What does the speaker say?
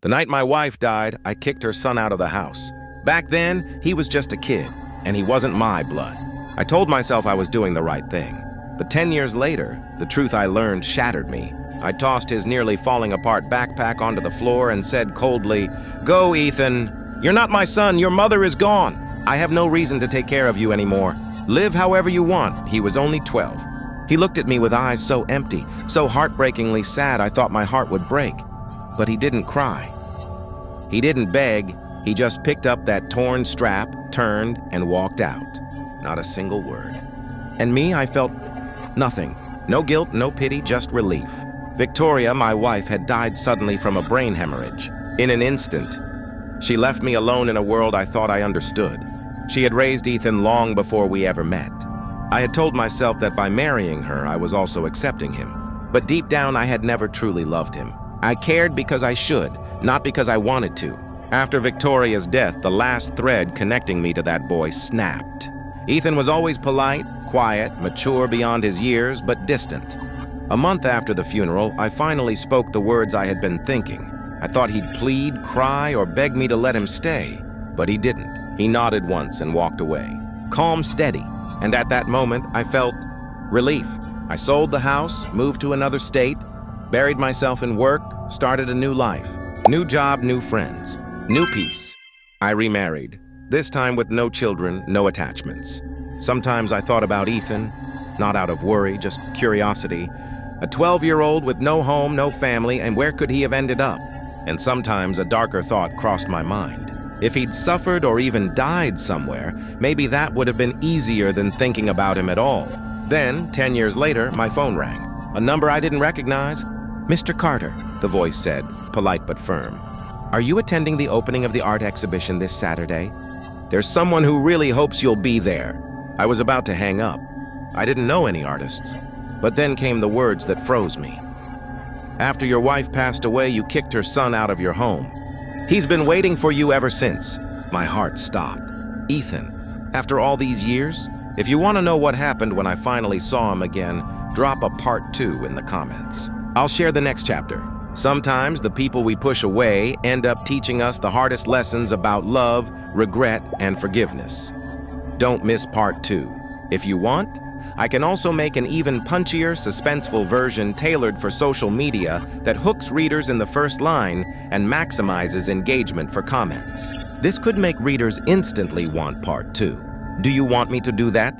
The night my wife died, I kicked her son out of the house. Back then, he was just a kid, and he wasn't my blood. I told myself I was doing the right thing. But 10 years later, the truth I learned shattered me. I tossed his nearly falling apart backpack onto the floor and said coldly, "Go, Ethan. You're not my son. Your mother is gone. I have no reason to take care of you anymore. Live however you want." He was only 12. He looked at me with eyes so empty, so heartbreakingly sad I thought my heart would break. But he didn't cry. He didn't beg. He just picked up that torn strap, turned, and walked out. Not a single word. And me, I felt nothing. No guilt, no pity, just relief. Victoria, my wife, had died suddenly from a brain hemorrhage. In an instant. She left me alone in a world I thought I understood. She had raised Ethan long before we ever met. I had told myself that by marrying her, I was also accepting him. But deep down, I had never truly loved him. I cared because I should, not because I wanted to. After Victoria's death, the last thread connecting me to that boy snapped. Ethan was always polite, quiet, mature beyond his years, but distant. A month after the funeral, I finally spoke the words I had been thinking. I thought he'd plead, cry, or beg me to let him stay, but he didn't. He nodded once and walked away. Calm, steady, and at that moment, I felt relief. I sold the house, moved to another state, buried myself in work, started a new life. New job, new friends, new peace. I remarried, this time with no children, no attachments. Sometimes I thought about Ethan, not out of worry, just curiosity. A 12-year-old with no home, no family, and where could he have ended up? And sometimes a darker thought crossed my mind. If he'd suffered or even died somewhere, maybe that would have been easier than thinking about him at all. Then, 10 years later, my phone rang. A number I didn't recognize. "Mr. Carter," the voice said, polite but firm. "Are you attending the opening of the art exhibition this Saturday? There's someone who really hopes you'll be there." I was about to hang up. I didn't know any artists. But then came the words that froze me. "After your wife passed away, you kicked her son out of your home. He's been waiting for you ever since." My heart stopped. Ethan, after all these years? If you want to know what happened when I finally saw him again, drop a part 2 in the comments. I'll share the next chapter. Sometimes the people we push away end up teaching us the hardest lessons about love, regret, and forgiveness. Don't miss part 2. If you want, I can also make an even punchier, suspenseful version tailored for social media that hooks readers in the first line and maximizes engagement for comments. This could make readers instantly want part 2. Do you want me to do that?